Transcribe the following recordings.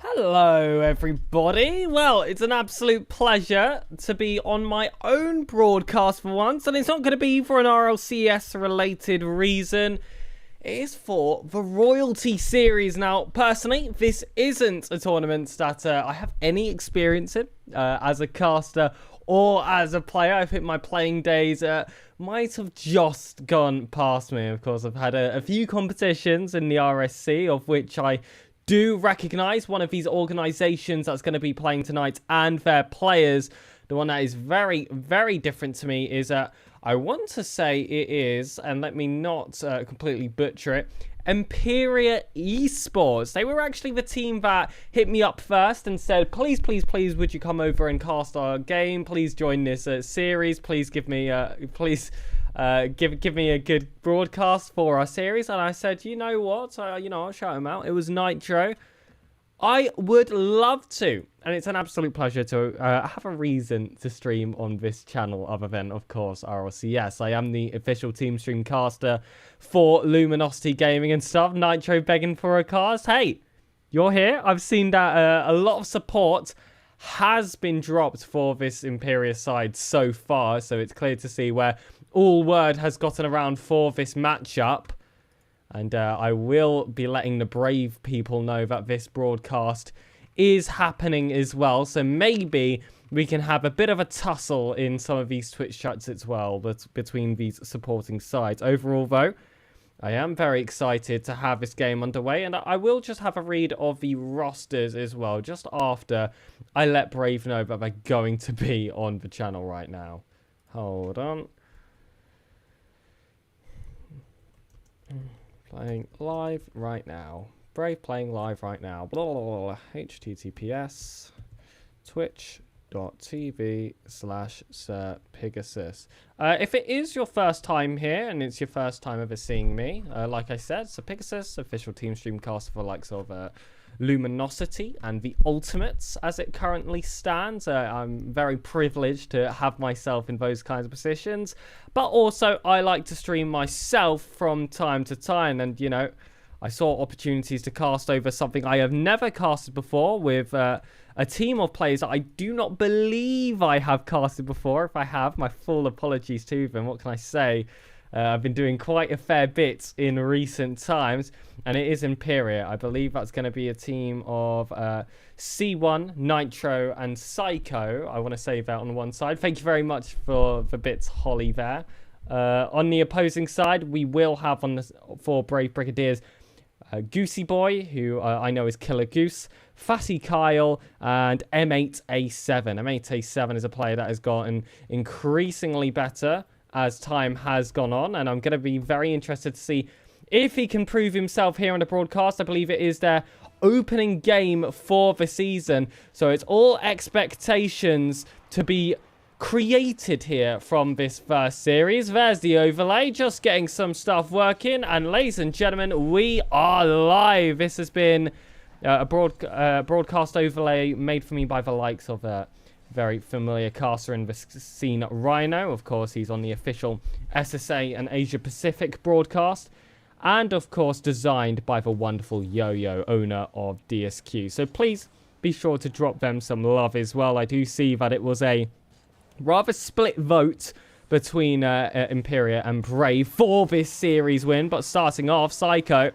Hello everybody. Well, it's an absolute pleasure to be on my own broadcast for once, and it's not going to be for an RLCS related reason. It is for the Royalty Series. Now, personally, this isn't a tournament that I have any experience in as a caster or as a player. I think my playing days might have just gone past me. Of course, I've had a few competitions in the RSC, of which I do recognize one of these organizations that's going to be playing tonight and their players. The one that is very, very different to me is, I want to say it is, and let me not completely butcher it, Emperior Esports. They were actually the team that hit me up first and said, please, please, please, would you come over and cast our game? Please join this series. Please give me, give me a good broadcast for our series. And I said, you know what? I'll shout him out. It was Nitro. I would love to, and it's an absolute pleasure to have a reason to stream on this channel other than, of course, RLCS. I am the official team stream caster for Luminosity Gaming and stuff. Nitro begging for a cast. Hey, you're here. I've seen that a lot of support has been dropped for this Imperious side so far, so it's clear to see where all word has gotten around for this matchup. And I will be letting the Brave people know that this broadcast is happening as well. So maybe we can have a bit of a tussle in some of these Twitch chats as well, but between these supporting sides. Overall, though, I am very excited to have this game underway. And I will just have a read of the rosters as well, just after I let Brave know that they're going to be on the channel right now. Hold on. Playing live right now. Brave playing live right now. Blah, blah, blah, blah. HTTPS twitch.tv/SirPigasus. If it is your first time here and it's your first time ever seeing me, like I said, SirPigasus, official team streamcaster for the likes of Luminosity and the Ultimates as it currently stands. I'm very privileged to have myself in those kinds of positions, but also I like to stream myself from time to time, and you know, I saw opportunities to cast over something I have never casted before with a team of players that I do not believe I have casted before. If I have, my full apologies to them. What can I say? I've been doing quite a fair bit in recent times, and it is Emperior. I believe that's going to be a team of C1, Nitro, and Psycho. I want to save that on one side. Thank you very much for the bits, Holly, there. On the opposing side, we will have for Brave Brigadiers, Goosey Boy, who I know is Killer Goose, Fatty Kyle, and M8A7. M8A7 is a player that has gotten increasingly better as time has gone on, and I'm going to be very interested to see if he can prove himself here on the broadcast. I believe it is their opening game for the season, so it's all expectations to be created here from this first series. There's the overlay, just getting some stuff working, and ladies and gentlemen, we are live. This has been a broadcast overlay made for me by the likes of very familiar caster in the scene, Rhino. Of course, he's on the official SSA and Asia Pacific broadcast. And, of course, designed by the wonderful Yo-Yo, owner of DSQ. So please be sure to drop them some love as well. I do see that it was a rather split vote between Emperior and Brave for this series win. But starting off, Psycho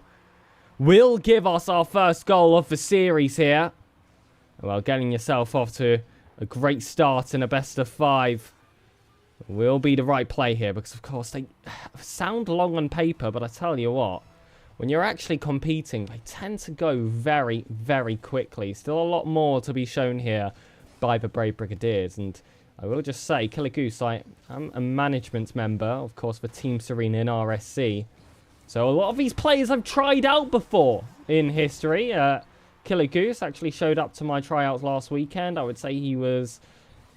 will give us our first goal of the series here. Well, getting yourself off to a great start in a best of 5 will be the right play here, because of course they sound long on paper, but I tell you what, when you're actually competing, they tend to go very, very quickly. Still a lot more to be shown here by the Brave Brigadiers, and I will just say, Killer Goose, I am a management member, of course, for Team Serena in RSC, so a lot of these players I've tried out before in history. Killer Goose actually showed up to my tryouts last weekend. I would say he was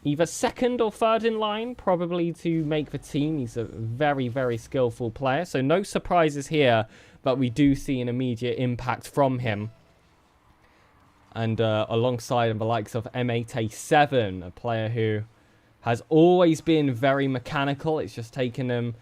either second or third in line, probably to make the team. He's a very, very skillful player. So no surprises here, but we do see an immediate impact from him. And alongside the likes of M8A7, a player who has always been very mechanical. It's just taken them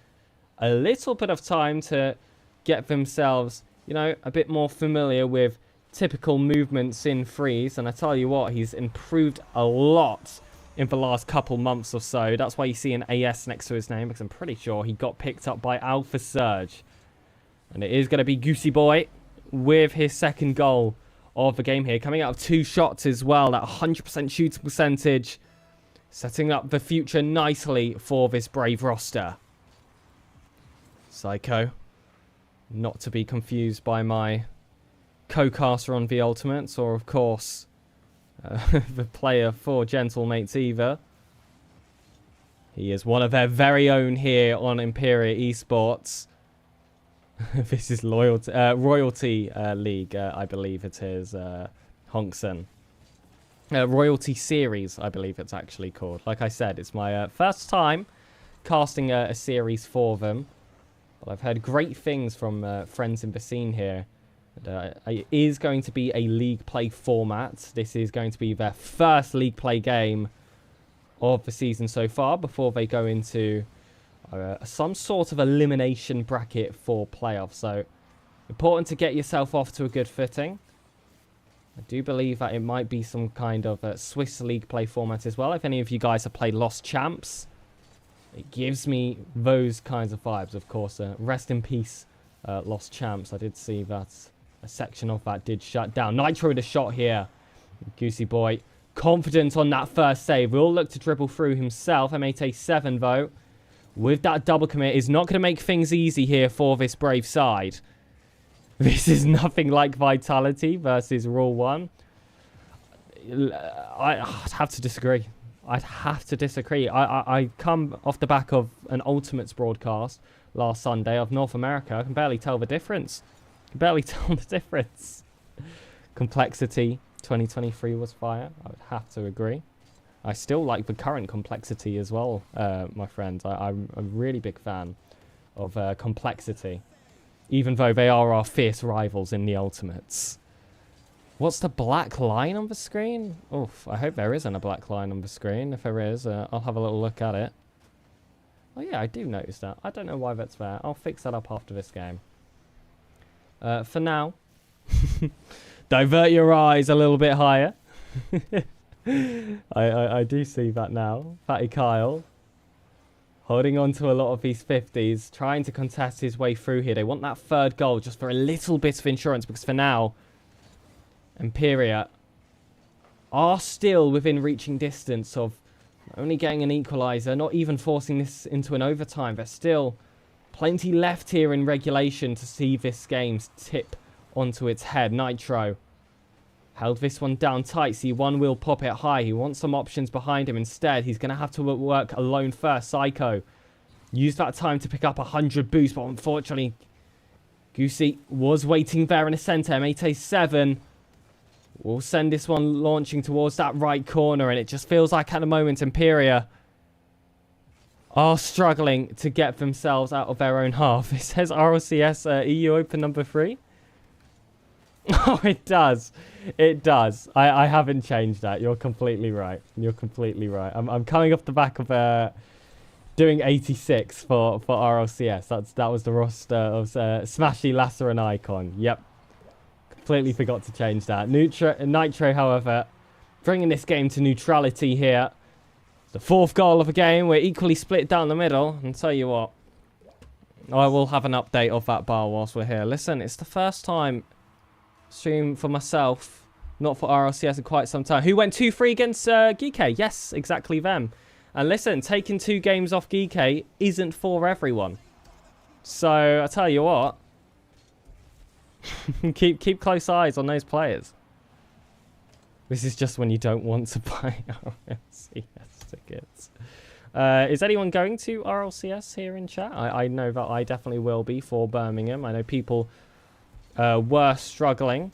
a little bit of time to get themselves, you know, a bit more familiar with typical movements in freeze. And I tell you what, he's improved a lot in the last couple months or so. That's why you see an AS next to his name, because I'm pretty sure he got picked up by Alpha Surge. And it is going to be Goosey Boy with his second goal of the game here. Coming out of 2 shots as well. That 100% shooting percentage. Setting up the future nicely for this Brave roster. Psycho. Not to be confused by my co-caster on the Ultimates, or of course the player for Gentlemates either. He is one of their very own here on Emperior Esports. This is Royalty League, I believe it is, Honkson. Royalty Series, I believe it's actually called. Like I said, it's my first time casting a series for them. But I've heard great things from friends in the scene here. It is going to be a league play format. This is going to be their first league play game of the season so far, before they go into some sort of elimination bracket for playoffs. So important to get yourself off to a good footing. I do believe that it might be some kind of Swiss league play format as well. If any of you guys have played Lost Champs, it gives me those kinds of vibes. Of course, rest in peace, Lost Champs. I did see that a section of that did shut down. Nitro with a shot here. Goosey Boy confident on that first save. Will look to dribble through himself. M8A7 though, with that double commit, is not going to make things easy here for this Brave side. This is nothing like Vitality versus Rule 1. I'd have to disagree. I'd have to disagree. I come off the back of an Ultimates broadcast last Sunday of North America. I can barely tell the difference. Complexity 2023 was fire. I would have to agree. I still like the current Complexity as well, my friends. I'm a really big fan of Complexity, even though they are our fierce rivals in the Ultimates. What's the black line on the screen? Oof, I hope there isn't a black line on the screen. If there is, I'll have a little look at it. Oh yeah, I do notice that. I don't know why that's there. I'll fix that up after this game. For now, divert your eyes a little bit higher. I do see that now. Fatty Kyle holding on to a lot of these 50s, trying to contest his way through here. They want that third goal just for a little bit of insurance, because for now, Emperior are still within reaching distance of only getting an equaliser, not even forcing this into an overtime. There's still plenty left here in regulation to see this game tip onto its head. Nitro held this one down tight. C1 will pop it high. He wants some options behind him. Instead, he's going to have to work alone first. Psycho used that time to pick up 100 boost, but unfortunately, Goosey was waiting there in the centre. M8A7 will send this one launching towards that right corner, and it just feels like at the moment Emperior are struggling to get themselves out of their own half. It says RLCS EU Open number 3. Oh, it does. It does. I haven't changed that. You're completely right. You're completely right. I'm coming off the back of doing 86 for RLCS. That was the roster of Smashy, Lasser, and Icon. Yep. Completely forgot to change that. Nitro, however, bringing this game to neutrality here. The 4th goal of the game. We're equally split down the middle. And tell you what, I will have an update of that bar whilst we're here. Listen, it's the first time stream for myself, not for RLCS in quite some time. Who went 2-3 against Geeky? Yes, exactly them. And listen, taking 2 games off Geeky isn't for everyone. So I tell you what, keep close eyes on those players. This is just when you don't want to buy RLCS tickets. Is anyone going to RLCS here in chat? I know that I definitely will be for Birmingham. I know people were struggling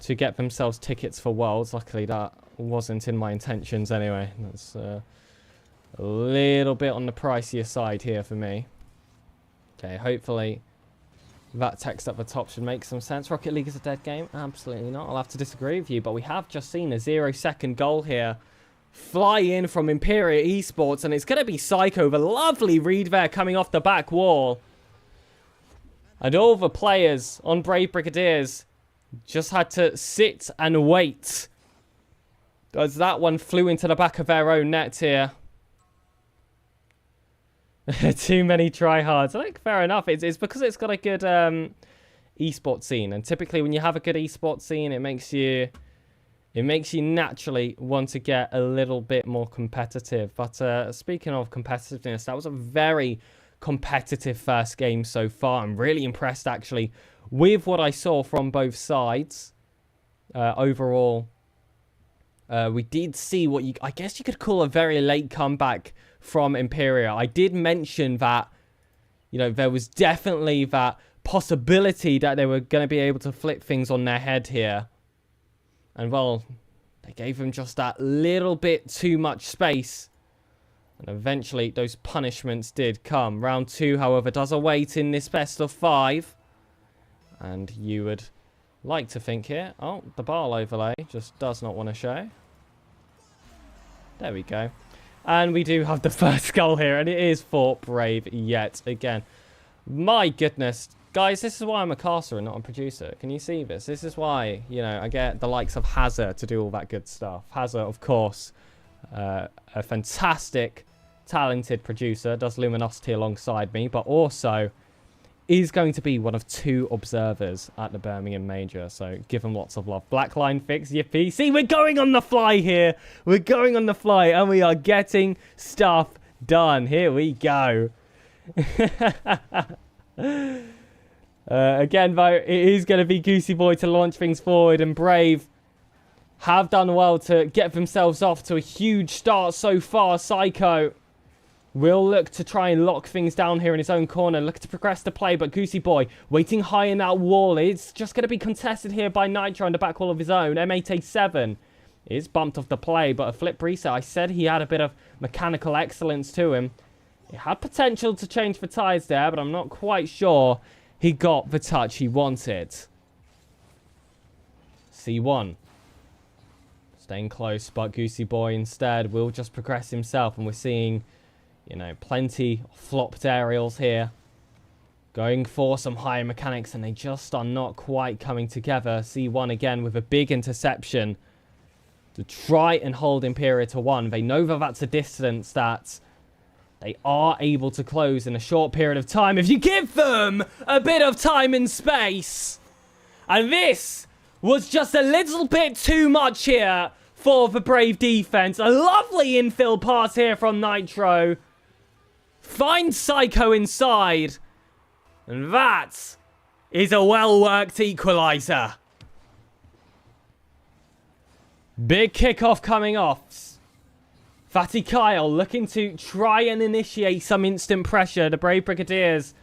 to get themselves tickets for Worlds. Luckily, that wasn't in my intentions anyway. That's a little bit on the pricier side here for me. Okay, hopefully that text at the top should make some sense. Rocket League is a dead game? Absolutely not. I'll have to disagree with you, but we have just seen a 0-second goal here fly in from Emperior Esports, and it's going to be Psycho. The lovely read there coming off the back wall. And all the players on Brave Brigadiers Just had to sit and wait. As that one flew into the back of their own net here. Too many tryhards. I think fair enough. It's because it's got a good esports scene. And typically when you have a good esports scene, it makes you naturally want to get a little bit more competitive. But speaking of competitiveness, that was a very competitive first game so far. I'm really impressed actually with what I saw from both sides. Overall, we did see what I guess you could call a very late comeback from Emperior. I did mention that, you know, there was definitely that possibility that they were going to be able to flip things on their head here. And, well, they gave them just that little bit too much space. And eventually, those punishments did come. Round 2, however, does await in this best of 5. And you would like to think here. Oh, the ball overlay just does not want to show. There we go. And we do have the first goal here. And it is for Brave yet again. My goodness. Guys, this is why I'm a caster and not a producer. Can you see this? This is why, you know, I get the likes of Hazard to do all that good stuff. Hazard, of course, a fantastic, talented producer. Does Luminosity alongside me. But also is going to be one of 2 observers at the Birmingham Major. So give him lots of love. Black line fix, yippee. See, we're going on the fly here. We're going on the fly and we are getting stuff done. Here we go. Again, though, it is going to be Goosey Boy to launch things forward. And Brave have done well to get themselves off to a huge start so far. Psycho will look to try and lock things down here in his own corner. Look to progress the play, but Goosey Boy waiting high in that wall. It's just going to be contested here by Nitro on the back wall of his own. M8A7 is bumped off the play, but a flip reset. I said he had a bit of mechanical excellence to him. It had potential to change the tides there, but I'm not quite sure he got the touch he wanted. C1. Staying close, but Goosey Boy instead will just progress himself. And we're seeing, you know, plenty of flopped aerials here. Going for some higher mechanics, and they just are not quite coming together. C1 again with a big interception to try and hold Emperior to 1. They know that that's a distance that they are able to close in a short period of time if you give them a bit of time and space. And this was just a little bit too much here for the Brave defense. A lovely infill pass here from Nitro. Finds Psycho inside. And that is a well-worked equalizer. Big kickoff coming off. Fatty Kyle looking to try and initiate some instant pressure. The Brave Brigadiers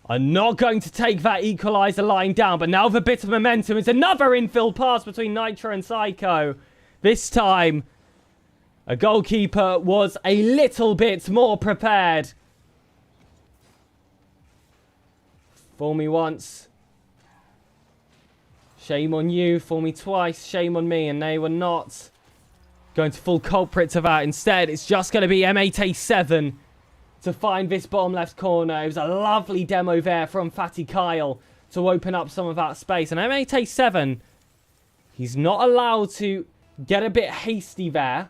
are not going to take that equalizer line down. But now with a bit of momentum, it's another infill pass between Nitro and Psycho. This time, a goalkeeper was a little bit more prepared. Fool me once. Shame on you. Fool me twice. Shame on me. And they were not going to full culprit to that. Instead, it's just going to be M8A7 to find this bottom left corner. It was a lovely demo there from Fatty Kyle to open up some of that space. And M8A7, he's not allowed to get a bit hasty there.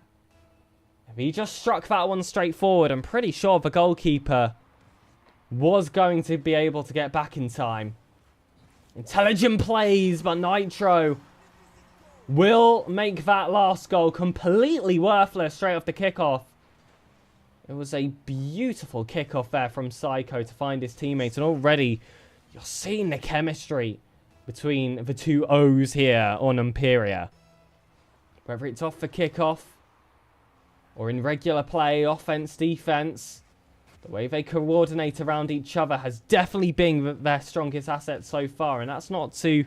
If he just struck that one straight forward, I'm pretty sure the goalkeeper was going to be able to get back in time. Intelligent plays, but Nitro will make that last goal completely worthless straight off the kickoff. It was a beautiful kickoff there from Psycho to find his teammates. And already you're seeing the chemistry between the 2 O's here on Emperior. Whether it's off the kickoff or in regular play, offense, defense, the way they coordinate around each other has definitely been their strongest asset so far. And that's not to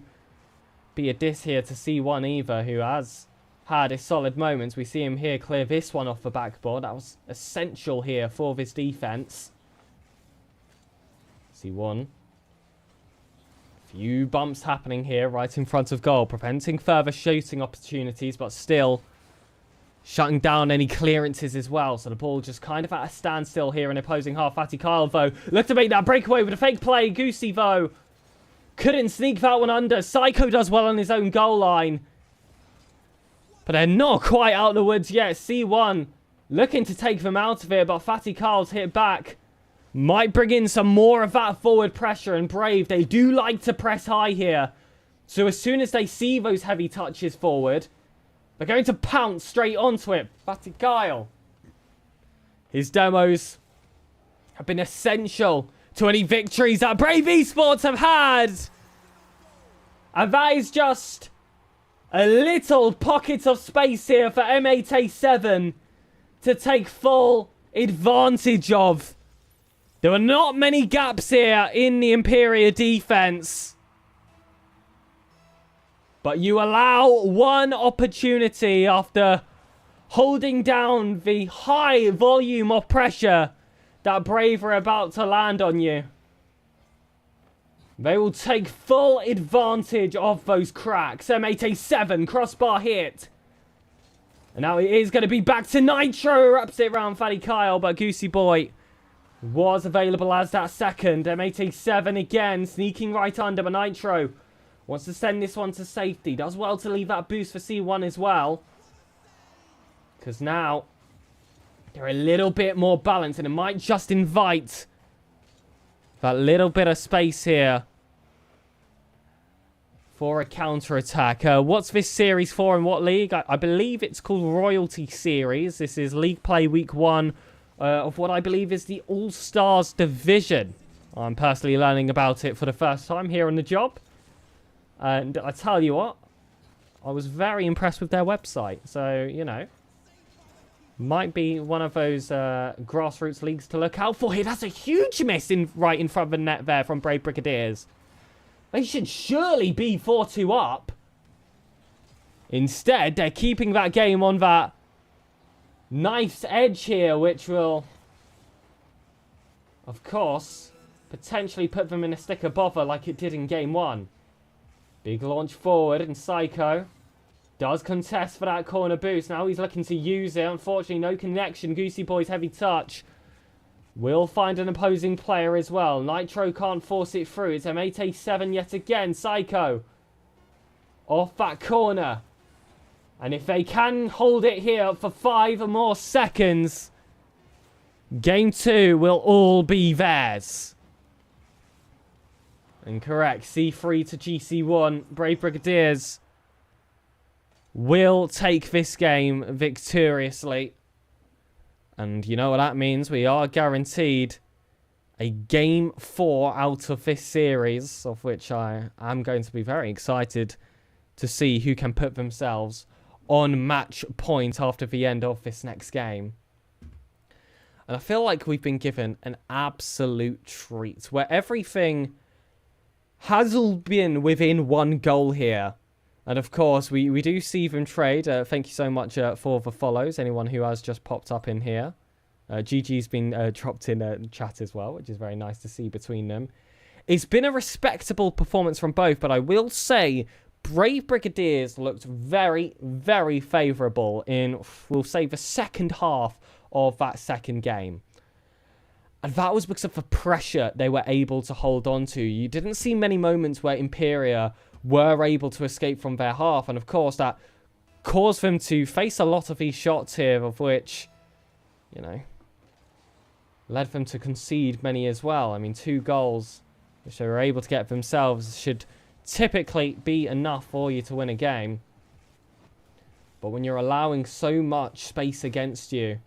be a diss here to C1 either, who has had his solid moments. We see him here clear this one off the backboard. That was essential here for this defense. C1. Few bumps happening here right in front of goal, preventing further shooting opportunities, but still shutting down any clearances as well. So the ball just kind of at a standstill here in opposing half. Fatty Kyle, though, look to make that breakaway with a fake play. Goosey, though, Couldn't sneak that one under. Psycho does well on his own goal line. But they're not quite out of the woods yet. C1 looking to take them out of it, but Fatty Kyle's hit back. Might bring in some more of that forward pressure, and Brave, they do like to press high here. So as soon as they see those heavy touches forward, they're going to pounce straight onto it. Fatty Kyle. His demos have been essential to any victories that Brave Esports have had. And that is just a little pocket of space here for M8A7 to take full advantage of. There were not many gaps here in the Emperior defense. But you allow one opportunity after holding down the high volume of pressure that Brave are about to land on you. They will take full advantage of those cracks. M8A7, crossbar hit. And now it is going to be back to Nitro. Wraps it around Fatty Kyle, but Goosey Boy was available as that second. M8A7 again, sneaking right under, but Nitro wants to send this one to safety. Does well to leave that boost for C1 as well. Because now they're a little bit more balanced, and it might just invite that little bit of space here for a counter-attack. What's this series for and what league? I believe it's called Royalty Series. This is League Play Week 1 of what I believe is the All-Stars Division. I'm personally learning about it for the first time here on the job. And I tell you what, I was very impressed with their website. So, you know, might be one of those grassroots leagues to look out for here. That's a huge miss right in front of the net there from Brave Brigadiers. They should surely be 4-2 up. Instead, they're keeping that game on that knife's edge here, which will, of course, potentially put them in a stick of bother like it did in game 1. Big launch forward, and Psycho does contest for that corner boost. Now he's looking to use it. Unfortunately, no connection. Goosey Boy's heavy touch will find an opposing player as well. Nitro can't force it through. It's M8A7 yet again. Psycho off that corner. And if they can hold it here for 5 or more seconds, game 2 will all be theirs. Incorrect. C3 to GC1. Brave Brigadiers will take this game victoriously. And you know what that means? We are guaranteed a game 4 out of this series, of which I am going to be very excited to see who can put themselves on match point after the end of this next game. And I feel like we've been given an absolute treat where everything has all been within one goal here. And of course, we do see them trade. Thank you so much for the follows. Anyone who has just popped up in here. GG's been dropped in chat as well, which is very nice to see between them. It's been a respectable performance from both, but I will say Brave Brigadiers looked very, very favourable in, we'll say, the second half of that second game. And that was because of the pressure they were able to hold on to. You didn't see many moments where Emperior were able to escape from their half. And of course, that caused them to face a lot of these shots here, of which, you know, led them to concede many as well. I mean, 2 goals, which they were able to get themselves, should typically be enough for you to win a game. But when you're allowing so much space against you,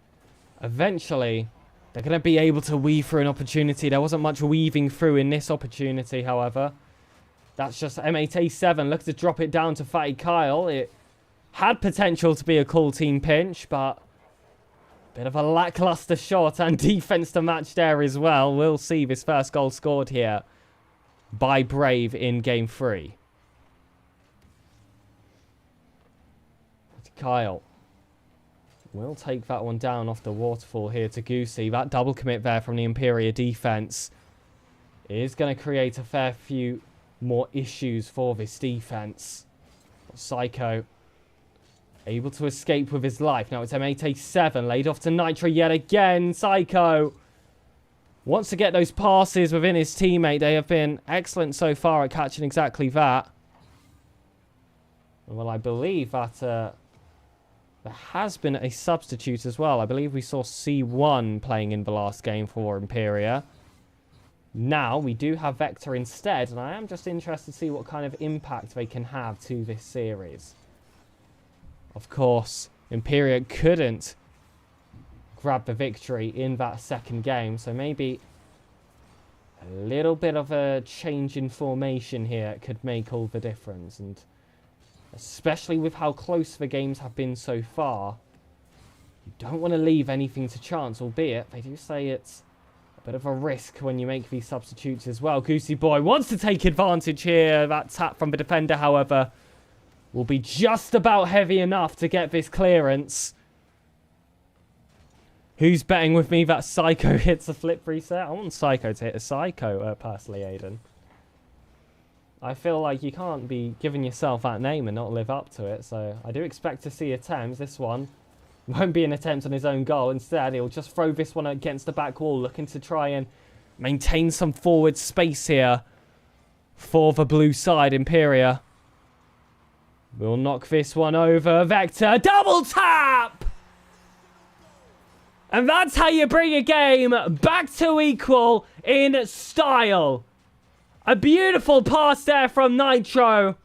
eventually they're going to be able to weave through an opportunity. There wasn't much weaving through in this opportunity, however. That's just M8A7. Look to drop it down to Fatty Kyle. It had potential to be a cool team pinch, but bit of a lackluster shot and defense to match there as well. We'll see this first goal scored here by Brave in game 3. Kyle will take that one down off the waterfall here to Goosey. That double commit there from the Emperior defense is going to create a fair few more issues for this defense. Psycho able to escape with his life. Now it's M8A7 laid off to Nitro yet again. Psycho wants to get those passes within his teammate. They have been excellent so far at catching exactly that. Well, I believe that there has been a substitute as well. I believe we saw C1 playing in the last game for Emperior. Now, we do have Vector instead, and I am just interested to see what kind of impact they can have to this series. Of course, Emperior couldn't grab the victory in that second game, so maybe a little bit of a change in formation here could make all the difference, and especially with how close the games have been so far, you don't want to leave anything to chance, albeit they do say it's a bit of a risk when you make these substitutes as well. Goosey Boy wants to take advantage here. That tap from the defender, however, will be just about heavy enough to get this clearance. Who's betting with me that Psycho hits a flip reset? I want Psycho to hit a Psycho, personally, Aiden. I feel like you can't be giving yourself that name and not live up to it, so I do expect to see attempts. This one won't be an attempt on his own goal. Instead, he'll just throw this one against the back wall, looking to try and maintain some forward space here for the blue side. Emperior will knock this one over. Vector, double tap! And that's how you bring a game back to equal in style. A beautiful pass there from Nitro.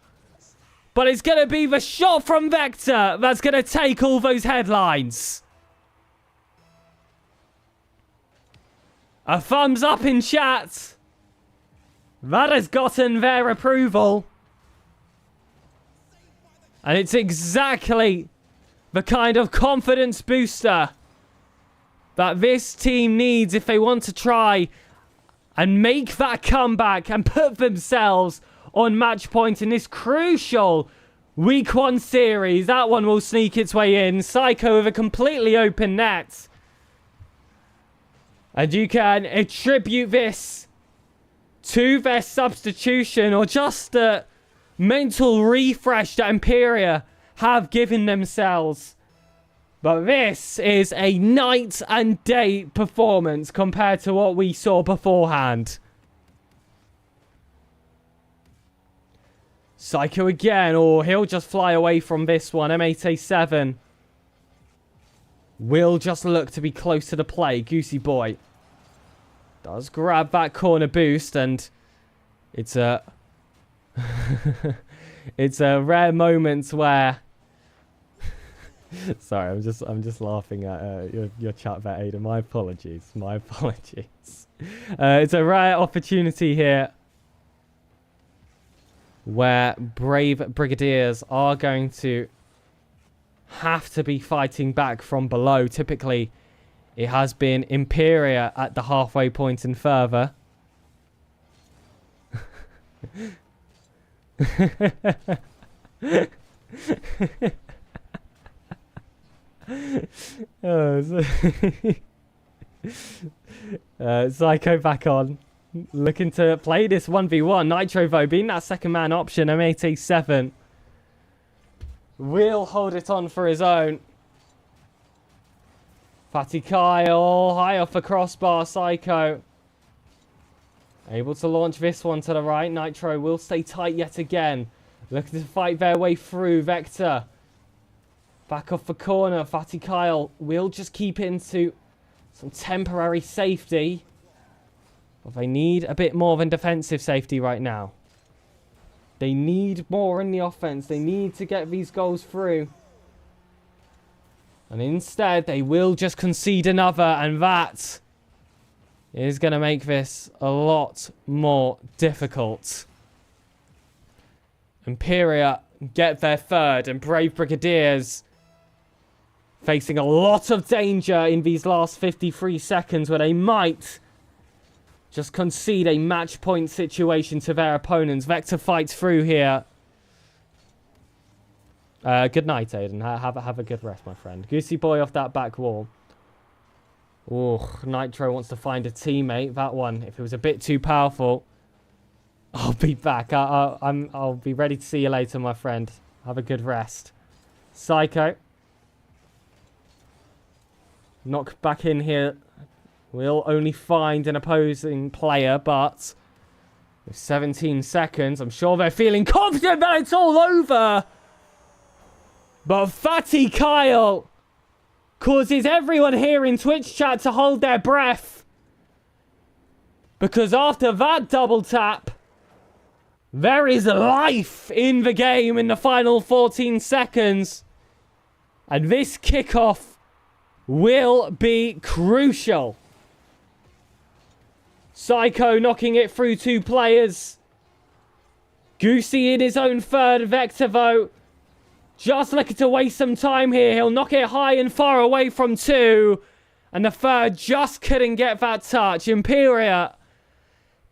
But it's going to be the shot from Vector that's going to take all those headlines. A thumbs up in chat. That has gotten their approval. And it's exactly the kind of confidence booster that this team needs if they want to try and make that comeback and put themselves on match point in this crucial Week 1 series. That one will sneak its way in. Psycho with a completely open net. And you can attribute this to their substitution or just a mental refresh that Emperior have given themselves. But this is a night and day performance compared to what we saw beforehand. Psycho again, or he'll just fly away from this one. M8A7 will just look to be close to the play. Goosey Boy does grab that corner boost, and it's a it's a rare moment where sorry, I'm just laughing at your chat there, Ada. My apologies. My apologies. It's a rare opportunity here where Brave Brigadiers are going to have to be fighting back from below. Typically, it has been Emperior at the halfway point and further. Psycho back on, looking to play this 1v1. Nitro though being that second man option. M8A7 will hold it on for his own. Fatty Kyle high off the crossbar. Psycho able to launch this one to the right. Nitro will stay tight yet again, looking to fight their way through. Vector back off the corner. Fatty Kyle will just keep into some temporary safety. But they need a bit more than defensive safety right now. They need more in the offense. They need to get these goals through. And instead, they will just concede another. And that is going to make this a lot more difficult. Emperior get their third. And Brave Brigadiers facing a lot of danger in these last 53 seconds where they might just concede a match point situation to their opponents. Vector fights through here. Good night, Aiden. Have a good rest, my friend. Goosey Boy off that back wall. Oh, Nitro wants to find a teammate. That one, if it was a bit too powerful, I'll be back. I'll be ready to see you later, my friend. Have a good rest. Psycho. Knock back in here will only find an opposing player, but with 17 seconds, I'm sure they're feeling confident that it's all over. But Fatty Kyle causes everyone here in Twitch chat to hold their breath. Because after that double tap, there is life in the game in the final 14 seconds. And this kickoff will be crucial. Psycho knocking it through 2 players. Goosey in his own third vector though. Just looking to waste some time here. He'll knock it high and far away from 2. And the third just couldn't get that touch. Emperior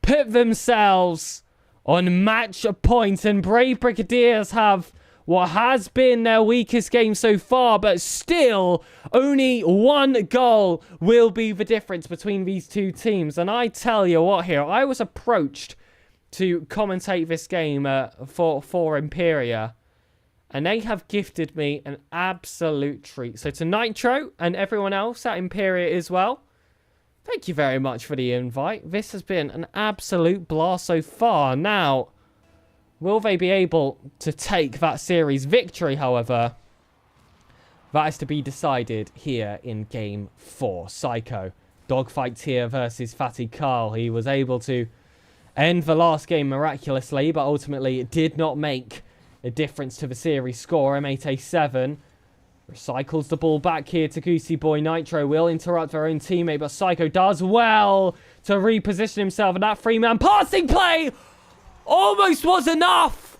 put themselves on match point. And Brave Brigadiers have what has been their weakest game so far, but still only 1 goal will be the difference between these 2 teams. And I tell you what here, I was approached to commentate this game for Emperior, and they have gifted me an absolute treat. So to Nitro and everyone else at Emperior as well, thank you very much for the invite. This has been an absolute blast so far. Now, will they be able to take that series victory, however? That is to be decided here in Game 4. Psycho. Dogfight here versus Fatty Carl. He was able to end the last game miraculously, but ultimately it did not make a difference to the series score. M8A7 recycles the ball back here to Goosey Boy. Nitro will interrupt their own teammate, but Psycho does well to reposition himself. And that 3-man passing play almost was enough.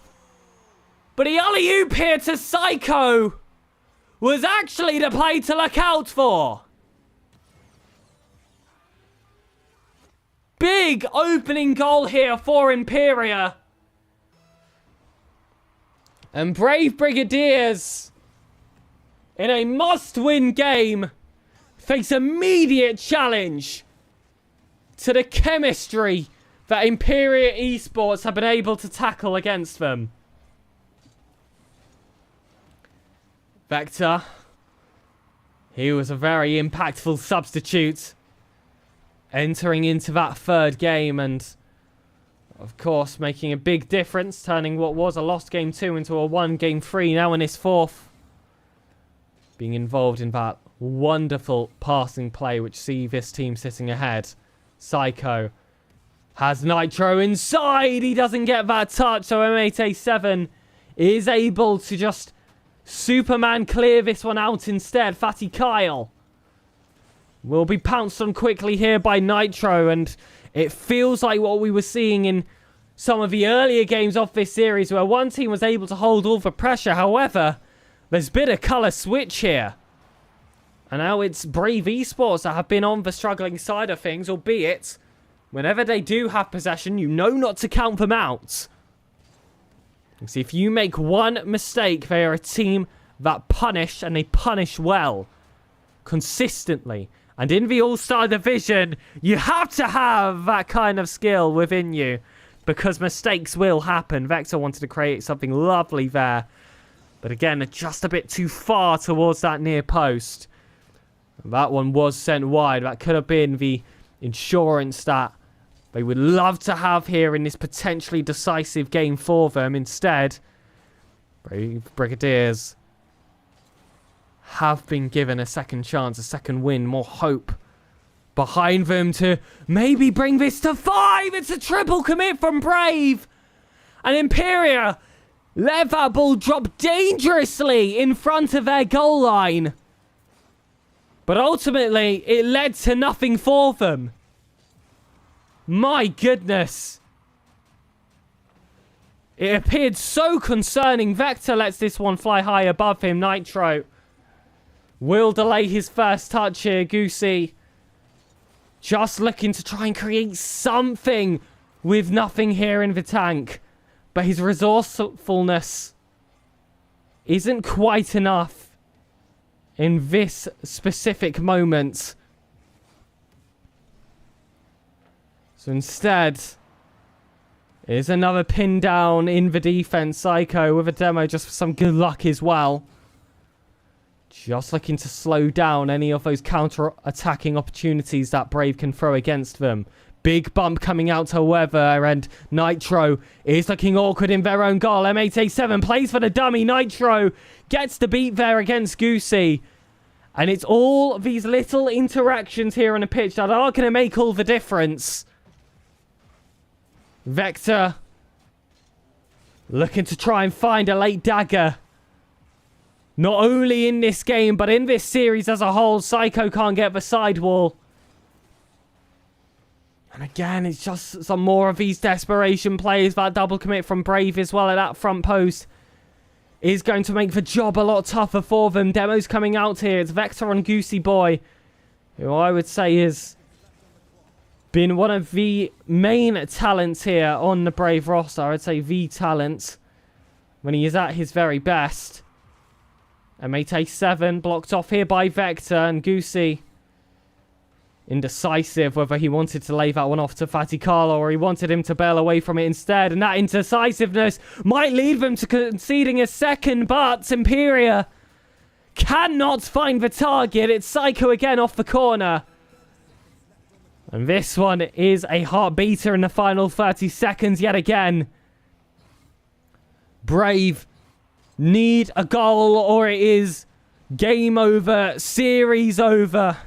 But the alley-oop here to Psycho was actually the play to look out for. Big opening goal here for Emperior. And Brave Brigadiers, in a must-win game, face immediate challenge to the chemistry that Emperior Esports have been able to tackle against them. Vector, he was a very impactful substitute entering into that third game, and of course making a big difference, turning what was a lost game 2 into a won game 3 now in this 4th. Being involved in that wonderful passing play which see this team sitting ahead. Psycho has Nitro inside. He doesn't get that touch, so M8A7 is able to just Superman clear this one out instead. Fatty Kyle will be pounced on quickly here by Nitro, and it feels like what we were seeing in some of the earlier games of this series where one team was able to hold all the pressure. However, there's been a colour switch here. And now it's Brave Esports that have been on the struggling side of things, albeit whenever they do have possession, you know not to count them out. You see, if you make one mistake, they are a team that punish, and they punish well. Consistently. And in the All-Star Division, you have to have that kind of skill within you, because mistakes will happen. Vector wanted to create something lovely there, but again, just a bit too far towards that near post. That one was sent wide. That could have been the insurance that they would love to have here in this potentially decisive game for them. Instead, Brave Brigadiers have been given a second chance, a second win, more hope behind them to maybe bring this to 5. It's a triple commit from Brave. And Emperior let that ball drop dangerously in front of their goal line. But ultimately, it led to nothing for them. My goodness. It appeared so concerning. Vector lets this one fly high above him. Nitro will delay his first touch here. Goosey just looking to try and create something with nothing here in the tank. But his resourcefulness isn't quite enough in this specific moment. So instead, is another pin down in the defense. Psycho with a demo just for some good luck as well. Just looking to slow down any of those counter-attacking opportunities that Brave can throw against them. Big bump coming out, however, and Nitro is looking awkward in their own goal. M8A7 plays for the dummy. Nitro gets the beat there against Goosey. And it's all these little interactions here on the pitch that are going to make all the difference. Vector looking to try and find a late dagger. Not only in this game, but in this series as a whole, Psycho can't get the sidewall. And again, it's just some more of these desperation plays. That double commit from Brave as well at that front post is going to make the job a lot tougher for them. Demos coming out here. It's Vector on Goosey Boy, who I would say has been one of the main talents here on the Brave roster. I would say the talent when he is at his very best. M8A7 blocked off here by Vector, and Goosey indecisive whether he wanted to lay that one off to Faticalo or he wanted him to bail away from it instead. And that indecisiveness might lead them to conceding a second, but Emperior cannot find the target. It's Psycho again off the corner. And this one is a heartbeater in the final 30 seconds yet again. Brave need a goal or it is game over, series over.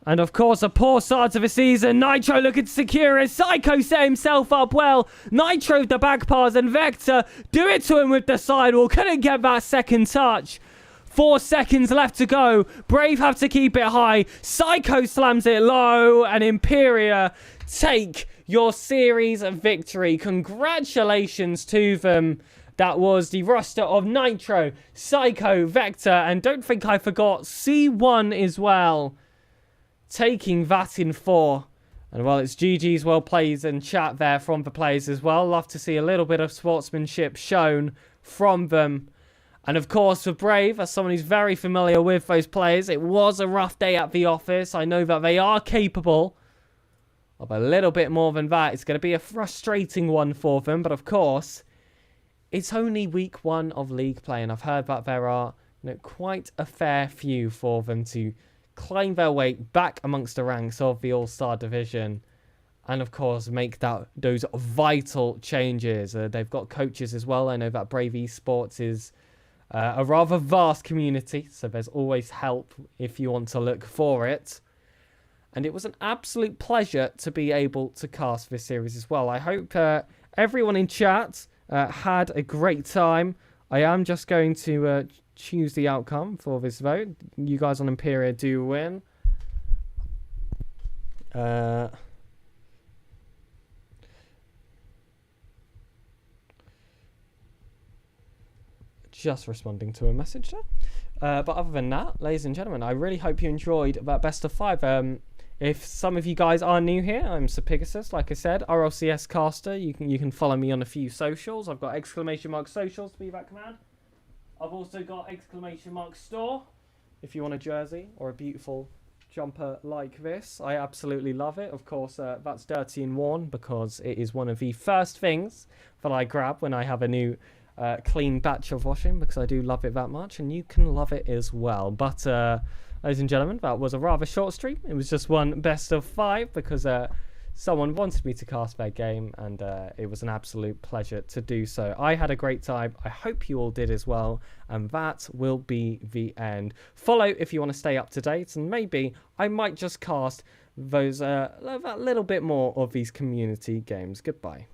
And of course, a poor start to the season. Nitro looking to secure it. Psycho set himself up well. Nitro the back pass and Vector do it to him with the sidewall. Couldn't get that second touch. 4 seconds left to go. Brave have to keep it high. Psycho slams it low. And Emperior take your series victory. Congratulations to them. That was the roster of Nitro, Psycho, Vector, and don't think I forgot C1 as well. Taking that in 4. And well, it's GG's well plays in chat there from the players as well. Love to see a little bit of sportsmanship shown from them. And of course, for Brave, as someone who's very familiar with those players, it was a rough day at the office. I know that they are capable of a little bit more than that. It's going to be a frustrating one for them, but of course, it's only week 1 of league play, and I've heard that there are quite a fair few for them to climb their way back amongst the ranks of the All-Star division and, of course, make those vital changes. They've got coaches as well. I know that Brave Esports is a rather vast community, so there's always help if you want to look for it. And it was an absolute pleasure to be able to cast this series as well. I hope everyone in chat had a great time. I am just going to choose the outcome for this vote. You guys on Emperior do win. Just responding to a message there. But other than that, ladies and gentlemen, I really hope you enjoyed that best of 5. If some of you guys are new here, I'm SirPigasus, like I said, RLCS Caster. You can follow me on a few socials. I've got !socials to be that command. I've also got !store if you want a jersey or a beautiful jumper like this. I absolutely love it. Of course, that's dirty and worn because it is one of the first things that I grab when I have a new clean batch of washing, because I do love it that much, and you can love it as well. But ladies and gentlemen, that was a rather short stream. It was just one best of 5 because someone wanted me to cast their game, and it was an absolute pleasure to do so. I had a great time. I hope you all did as well, and that will be the end. Follow if you want to stay up to date, and maybe I might just cast those a little bit more of these community games. Goodbye.